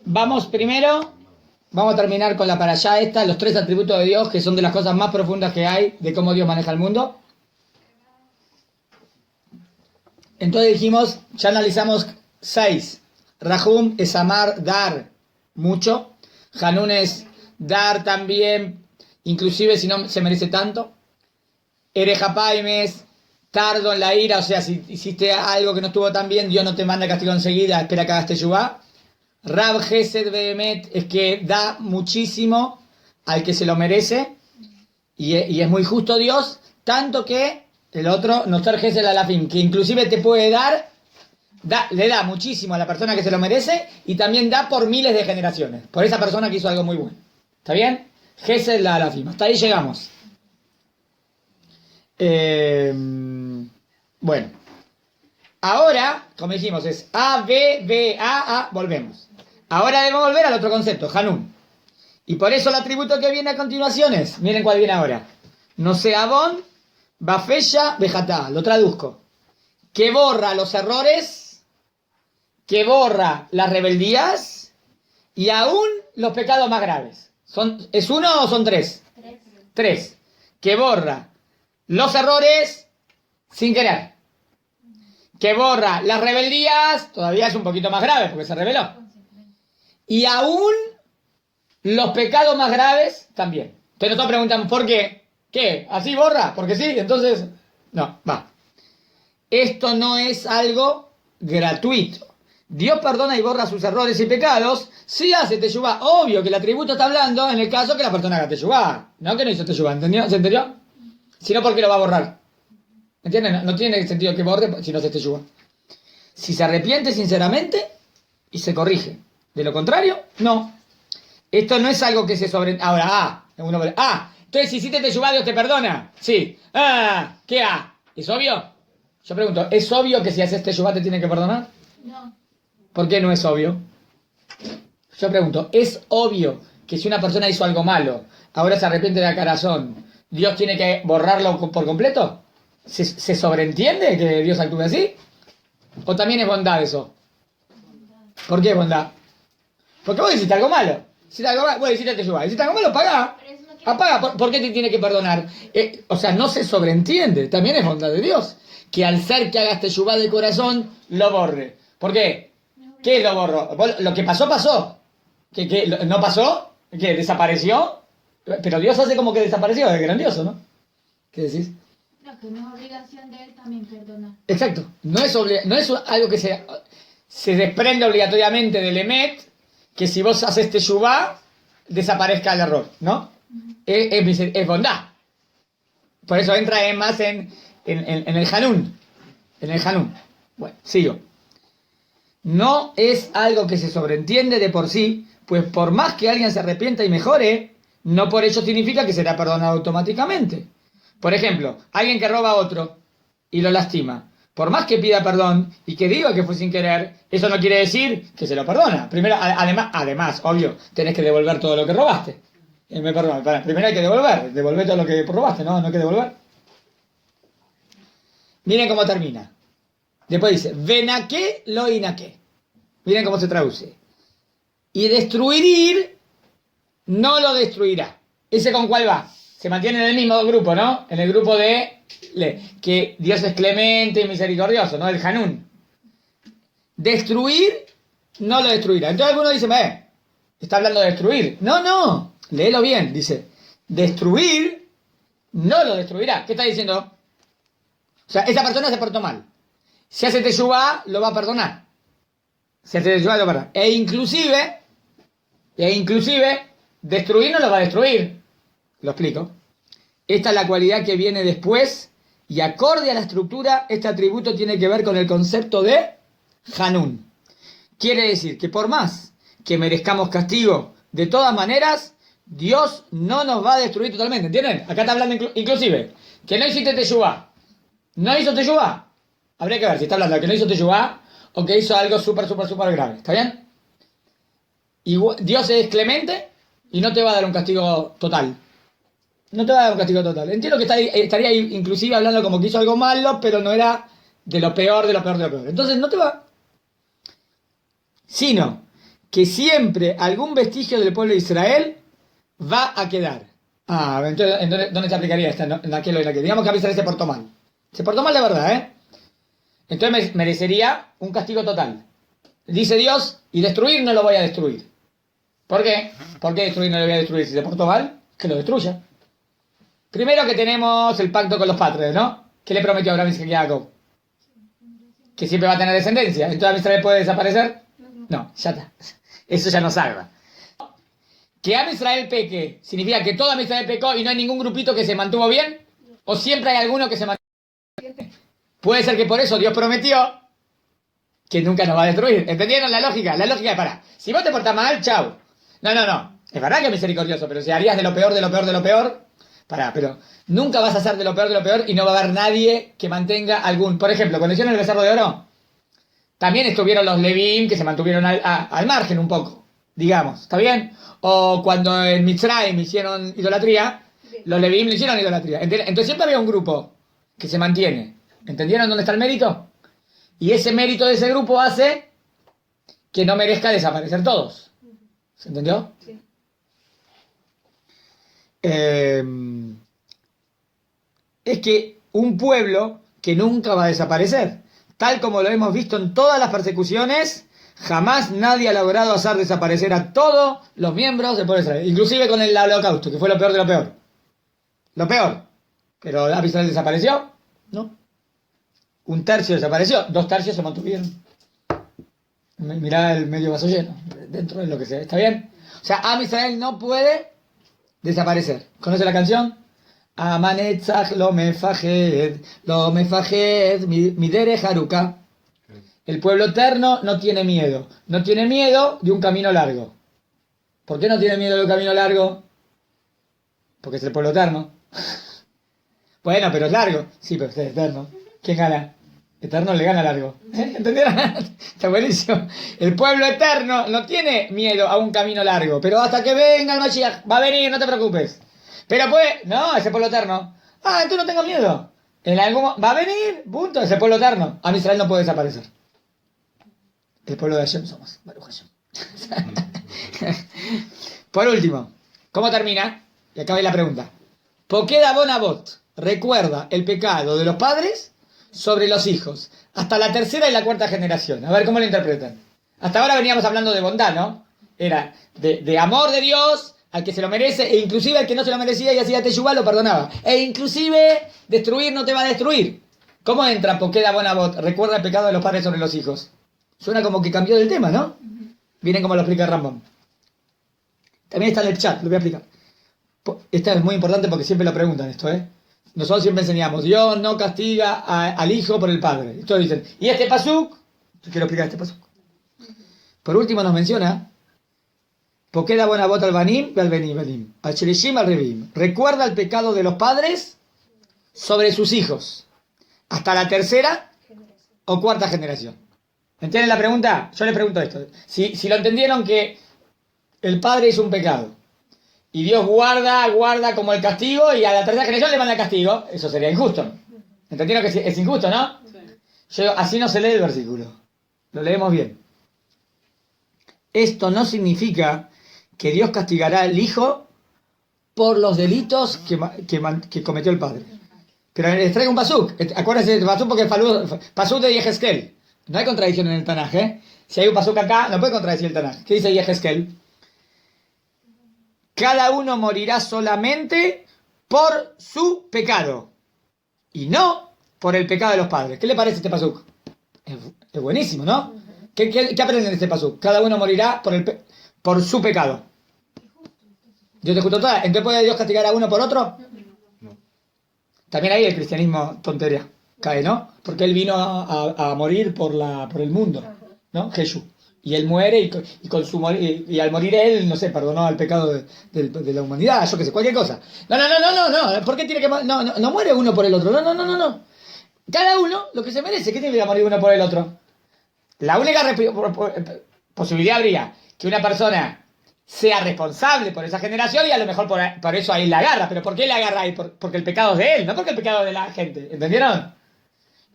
Vamos a terminar con la parashá esta, los 3 atributos de Dios, que son de las cosas más profundas que hay, de cómo Dios maneja el mundo. Entonces dijimos, ya analizamos 6. Rahum es amar, dar, mucho. Hanun es dar también, inclusive si no se merece tanto. Erejapaim es tardo en la ira, o sea, si hiciste algo que no estuvo tan bien, Dios no te manda castigo enseguida, espera que hagas teshuvá. Rab Gesed Behemet es que da muchísimo al que se lo merece y es muy justo Dios, tanto que el otro, Noser Gesed Alafim, que inclusive te puede dar, le da muchísimo a la persona que se lo merece y también da por miles de generaciones, por esa persona que hizo algo muy bueno. ¿Está bien? Gesed Alafim, hasta ahí llegamos. Bueno, ahora, como dijimos, es A, B, B, A, volvemos. Ahora debemos volver al otro concepto, Hanun. Y por eso el atributo que viene a continuación es, miren cuál viene ahora. No sea Abón, Bafella, Bejatá. Lo traduzco. Que borra los errores, que borra las rebeldías y aún los pecados más graves. ¿Es uno o son 3? 3. Que borra los errores sin querer. Que borra las rebeldías, todavía es un poquito más grave porque se rebeló. Y aún los pecados más graves también. Entonces nosotros preguntamos, ¿por qué? ¿Qué? ¿Así borra? Porque sí, entonces... No, va. Esto no es algo gratuito. Dios perdona y borra sus errores y pecados si hace teshuvá. Obvio que el atributo está hablando en el caso que la persona haga teshuvá. No que no hizo teshuvá, ¿entendió? ¿Se entendió? Si no, ¿por qué lo va a borrar? ¿Entienden? No tiene sentido que borre si no hace teshuvá. Si se arrepiente sinceramente y se corrige. De lo contrario, no. Esto no es algo que se sobre... Ahora, entonces si hiciste teshuvá, Dios te perdona. Sí. ¿Qué ¿Es obvio? Yo pregunto, ¿es obvio que si haces teshuvá te tiene que perdonar? No. ¿Por qué no es obvio? Yo pregunto, ¿es obvio que si una persona hizo algo malo, ahora se arrepiente de corazón, Dios tiene que borrarlo por completo? ¿Se sobreentiende que Dios actúe así? ¿O también es bondad eso? ¿Por qué es bondad? Porque vos hiciste algo malo. Vos hiciste teshuvá. Hiciste algo malo, pagá. Apaga. ¿Por qué te tiene que perdonar? O sea, no se sobreentiende. También es bondad de Dios. Que al ser que hagas teshuvá de corazón, lo borre. ¿Por qué? ¿Qué lo borró? Lo que pasó, pasó. ¿Qué? ¿No pasó? ¿Qué? ¿Desapareció? Pero Dios hace como que desapareció. Es grandioso, ¿no? ¿Qué decís? No, que no es obligación de él también perdonar. Exacto. No es algo que se desprende obligatoriamente del emet, que si vos haces teshuvá, desaparezca el error, ¿no? Es bondad. Por eso entra más en el Hanun. En el Hanun. Bueno, sigo. No es algo que se sobreentiende de por sí, pues por más que alguien se arrepienta y mejore, no por ello significa que será perdonado automáticamente. Por ejemplo, alguien que roba a otro y lo lastima. Por más que pida perdón y que diga que fue sin querer, eso no quiere decir que se lo perdona. Primero, además, obvio, tenés que devolver todo lo que robaste. Primero hay que devolver todo lo que robaste, ¿no? No hay que devolver. Miren cómo termina. Después dice, venaque lo inaque. Miren cómo se traduce. Y destruir no lo destruirá. ¿Ese con cuál va? Se mantiene en el mismo grupo, ¿no? En el grupo de que Dios es clemente y misericordioso, ¿no? El Hanun. Destruir no lo destruirá. Entonces alguno dice, está hablando de destruir. No. Léelo bien. Dice, destruir no lo destruirá. ¿Qué está diciendo? O sea, esa persona se portó mal. Si hace teshuvá, lo va a perdonar. Si hace teshuvá, lo va a perdonar. E inclusive, destruir no lo va a destruir. Lo explico. Esta es la cualidad que viene después y acorde a la estructura, este atributo tiene que ver con el concepto de Hanun. Quiere decir que por más que merezcamos castigo, de todas maneras, Dios no nos va a destruir totalmente. ¿Entienden? Acá está hablando inclusive que no hiciste teshuvá. ¿No hizo teshuvá? Habría que ver si está hablando de que no hizo teshuvá o que hizo algo súper grave. ¿Está bien? Y Dios es clemente y no te va a dar un castigo total. No te va a dar un castigo total. Entiendo que estaría inclusive hablando como que hizo algo malo, pero no era de lo peor. Entonces no te va. Sino que siempre algún vestigio del pueblo de Israel va a quedar. Entonces ¿dónde se aplicaría esta? En aquel o en aquel. Digamos que a Israel se portó mal. Se portó mal de verdad, ¿eh? Entonces merecería un castigo total. Dice Dios, y destruir no lo voy a destruir. ¿Por qué? ¿Por qué destruir no lo voy a destruir? Si se portó mal, que lo destruya. Primero que tenemos el pacto con los patrios, ¿no? ¿Qué le prometió Abraham, Isaac y Jacob? Que siempre va a tener descendencia. ¿Entonces Israel puede desaparecer? No, ya está. Eso ya no salva. Que Israel peque, ¿significa que todo Israel pecó y no hay ningún grupito que se mantuvo bien? ¿O siempre hay alguno que se mantuvo bien? Puede ser que por eso Dios prometió que nunca nos va a destruir. ¿Entendieron la lógica? La lógica es para. Si vos te portás mal, chau. No. Es verdad que es misericordioso, pero si harías de lo peor, pero nunca vas a hacer de lo peor y no va a haber nadie que mantenga algún. Por ejemplo, cuando hicieron el becerro de oro, también estuvieron los Levín que se mantuvieron al margen un poco, digamos, ¿está bien? O cuando en Mitzrayim hicieron idolatría, los Levín le hicieron idolatría. Entonces siempre había un grupo que se mantiene. ¿Entendieron dónde está el mérito? Y ese mérito de ese grupo hace que no merezca desaparecer todos. ¿Se entendió? Sí. Es que un pueblo que nunca va a desaparecer, tal como lo hemos visto en todas las persecuciones, jamás nadie ha logrado hacer desaparecer a todos los miembros del pueblo de Israel, inclusive con el holocausto, que fue lo peor de lo peor. Lo peor. Pero Israel desapareció, ¿no? 1/3 desapareció, 2/3 se mantuvieron. Mirá el medio vaso lleno, dentro de lo que sea, ¿está bien? O sea, Israel no puede desaparecer. ¿Conoce la canción? Amanetzach lo mefajed, mi derech haruka. El pueblo eterno no tiene miedo. No tiene miedo de un camino largo. ¿Por qué no tiene miedo de un camino largo? Porque es el pueblo eterno. Bueno, pero es largo. Sí, pero es eterno. ¿Quién gana? Eterno le gana largo. ¿Entendieron? Está buenísimo. El pueblo eterno no tiene miedo a un camino largo. Pero hasta que venga el Mashiach, va a venir, no te preocupes. Pero pues, no, ese pueblo eterno. Entonces no tengo miedo. En algún va a venir, punto, ese pueblo eterno. Israel no puede desaparecer. El pueblo de Hashem somos. Baruch Hashem. Por último, ¿cómo termina? Y acá ve la pregunta. Pokeda Bonabot recuerda el pecado de los padres sobre los hijos, hasta la 3ª y la 4ª generación. A ver cómo lo interpretan. Hasta ahora veníamos hablando de bondad, ¿no? Era de amor de Dios al que se lo merece, e inclusive al que no se lo merecía y hacía teshuvá lo perdonaba. E inclusive destruir no te va a destruir. ¿Cómo entra Pokeda Bonabot? Recuerda el pecado de los padres sobre los hijos. Suena como que cambió del tema, ¿no? Miren cómo lo explica Rambam. También está en el chat, lo voy a explicar. Esto es muy importante porque siempre lo preguntan esto, ¿eh? Nosotros siempre enseñamos, Dios no castiga al hijo por el padre. Todos dicen, ¿y este pasuk? Yo quiero explicar este pasuk. Por último nos menciona, Pokeda Bonabot al Banim y al Benim, al Shelishim al Revim. Recuerda el pecado de los padres sobre sus hijos, hasta la 3ª o 4ª generación. ¿Entienden la pregunta? Yo les pregunto esto. Si lo entendieron que el padre hizo un pecado, y Dios guarda como el castigo, y a la 3ª generación le manda el castigo, eso sería injusto. ¿Entendieron que es injusto, no? Sí. Así no se lee el versículo. Lo leemos bien. Esto no significa que Dios castigará al hijo por los delitos que cometió el padre. Pero les traigo un pasuk. Acuérdense del pasuk porque es pasuk de Yehezkel. No hay contradicción en el Tanaj, ¿eh? Si hay un pasuk acá, no puede contradecir el Tanaj. ¿Qué dice Yehezkel? Cada uno morirá solamente por su pecado y no por el pecado de los padres. ¿Qué le parece este pasuk? Es buenísimo, ¿no? ¿Qué aprenden de este pasuk? Cada uno morirá por su pecado. Dios te justo toda. ¿Entonces puede Dios castigar a uno por otro? No. También ahí el cristianismo tontería cae, ¿no? Porque él vino a morir por el mundo, ¿no? Jesús. Y él muere y al morir él, no sé, perdonó el pecado de la humanidad, yo qué sé, cualquier cosa. No. ¿Por qué tiene que no muere uno por el otro? No. Cada uno lo que se merece. ¿Qué tiene que morir uno por el otro? La única posibilidad habría que una persona sea responsable por esa generación y a lo mejor por eso ahí la agarra. ¿Pero por qué la agarra ahí? Porque el pecado es de él, no porque el pecado es de la gente. ¿Entendieron?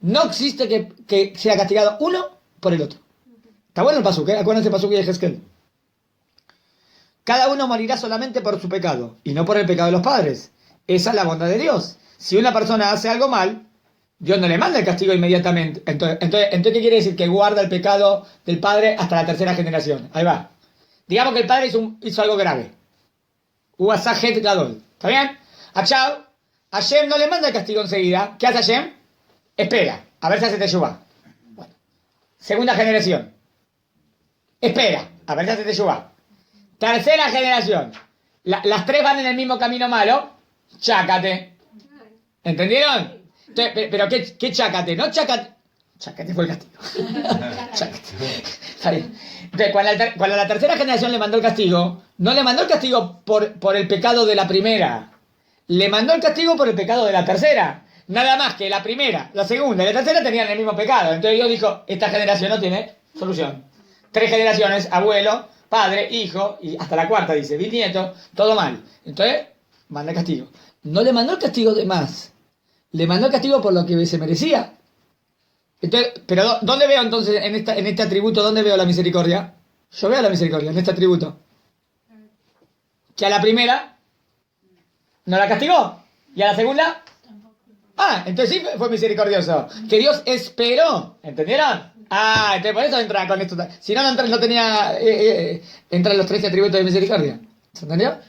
No existe que sea castigado uno por el otro. Está bueno el pasuk, ¿eh? Acuérdense el pasuk de Yehezkel. Cada uno morirá solamente por su pecado y no por el pecado de los padres. Esa es la bondad de Dios. Si una persona hace algo mal, Dios no le manda el castigo inmediatamente. Entonces, ¿qué quiere decir? Que guarda el pecado del padre hasta la tercera generación. Ahí va. Digamos que el padre hizo algo grave. Uasajet Gadol. ¿Está bien? Achao. Hashem no le manda el castigo enseguida. ¿Qué hace Hashem? Espera. A ver si hace teshuvá. Bueno. Segunda generación. Espera. A ver si hace teshuvá. Tercera generación. Las tres van en el mismo camino malo. Chácate. ¿Entendieron? Entonces, pero ¿qué chácate? No chácate. Chácate fue el castigo. Chácate. Está bien. Entonces, cuando la tercera generación le mandó el castigo, no le mandó el castigo por el pecado de la primera. Le mandó el castigo por el pecado de la tercera. Nada más que la primera, la segunda y la tercera tenían el mismo pecado. Entonces Dios dijo, esta generación no tiene solución. 3 generaciones, abuelo, padre, hijo, y hasta la cuarta dice, bisnieto, todo mal. Entonces, manda el castigo. No le mandó el castigo de más. Le mandó el castigo por lo que se merecía. Entonces, pero ¿dónde veo entonces en este atributo, dónde veo la misericordia? Yo veo la misericordia en este atributo. Que a la primera no la castigó. ¿Y a la segunda? Entonces sí fue misericordioso. Que Dios esperó. ¿Entendieron? Entonces por eso entra con esto. Si no, no tenía... entran los 13 atributos de misericordia. ¿Se entendió?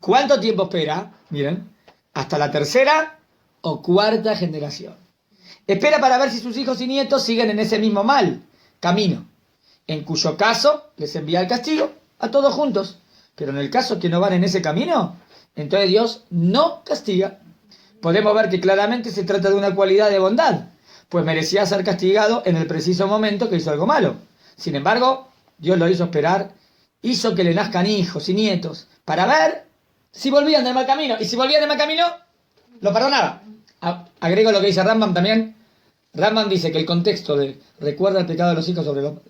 ¿Cuánto tiempo espera? Miren. Hasta la tercera o cuarta generación. Espera para ver si sus hijos y nietos siguen en ese mismo mal camino. En cuyo caso les envía el castigo a todos juntos. Pero en el caso que no van en ese camino, entonces Dios no castiga. Podemos ver que claramente se trata de una cualidad de bondad, pues merecía ser castigado en el preciso momento que hizo algo malo. Sin embargo, Dios lo hizo esperar, hizo que le nazcan hijos y nietos, para ver si volvían del mal camino. Y si volvían del mal camino, lo perdonaba. Agrego lo que dice Rambam también. Rambam dice que el contexto de recuerda el pecado de los hijos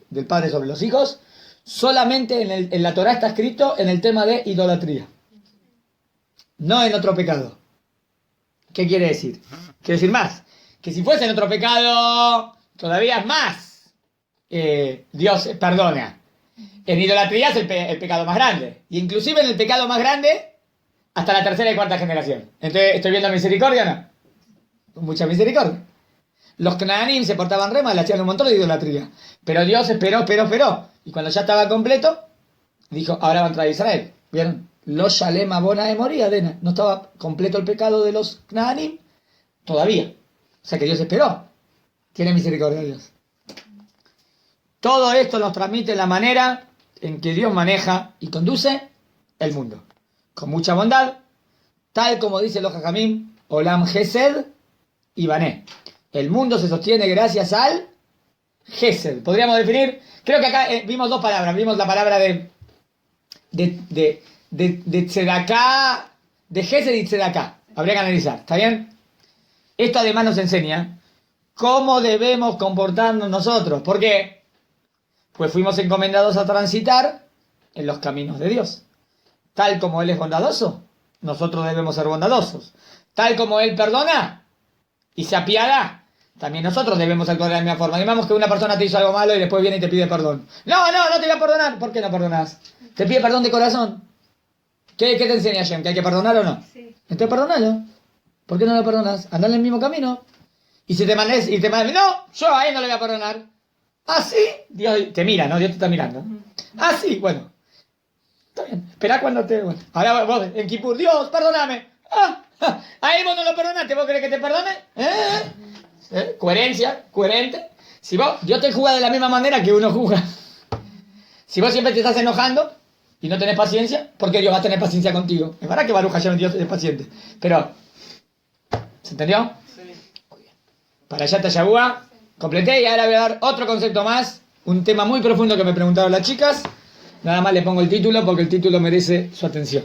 del padre sobre los hijos, solamente en la Torá está escrito en el tema de idolatría. No en otro pecado. ¿Qué quiere decir? Quiere decir más. Que si fuese en otro pecado, todavía es más. Dios perdona. En idolatría es el pecado más grande. Y inclusive en el pecado más grande, hasta la tercera y cuarta generación. Entonces, ¿estoy viendo misericordia o no? Mucha misericordia. Los Cananim se portaban re mal, hacían un montón de idolatría. Pero Dios esperó. Y cuando ya estaba completo, dijo, ahora va a entrar a Israel. ¿Vieron? Los Shalem Abona de moría, Dena. No estaba completo el pecado de los Cananim todavía. O sea que Dios esperó. Tiene misericordia de Dios. Todo esto nos transmite la manera en que Dios maneja y conduce el mundo. Con mucha bondad, tal como dice los Jajamim, Olam Gesed y Bané. El mundo se sostiene gracias al Gesed. Podríamos definir, creo que acá vimos dos palabras. Vimos la palabra de Tzedaká, de Gesed y Tzedaká. Habría que analizar, ¿está bien? Esto además nos enseña cómo debemos comportarnos nosotros. ¿Por qué? Pues fuimos encomendados a transitar en los caminos de Dios. Tal como Él es bondadoso, nosotros debemos ser bondadosos. Tal como Él perdona y se apiada, también nosotros debemos actuar de la misma forma. Digamos que una persona te hizo algo malo y después viene y te pide perdón. No te voy a perdonar. ¿Por qué no perdonás? Te pide perdón de corazón. ¿Qué te enseña Hashem? ¿Que hay que perdonar o no? Sí. Entonces perdonalo. ¿Por qué no lo perdonas? Andá en el mismo camino. Y si te mandes no, yo a él no le voy a perdonar. Sí, Dios te mira, ¿no? Dios te está mirando. Sí, bueno. Está bien. Esperá cuando te... Bueno. Ahora vos en Kipur, Dios, perdóname. A él vos no lo perdonaste, ¿vos querés que te perdone? Coherencia, coherente. Si Dios te juzga de la misma manera que uno juzga. Si vos siempre te estás enojando y no tenés paciencia, ¿por qué Dios va a tener paciencia contigo? Es verdad que Baruch Hashem Dios es paciente. Pero, ¿se entendió? Sí. Muy bien. Para allá te Yabúa, completé y ahora voy a dar otro concepto más. Un tema muy profundo que me preguntaron las chicas. Nada más le pongo el título porque el título merece su atención.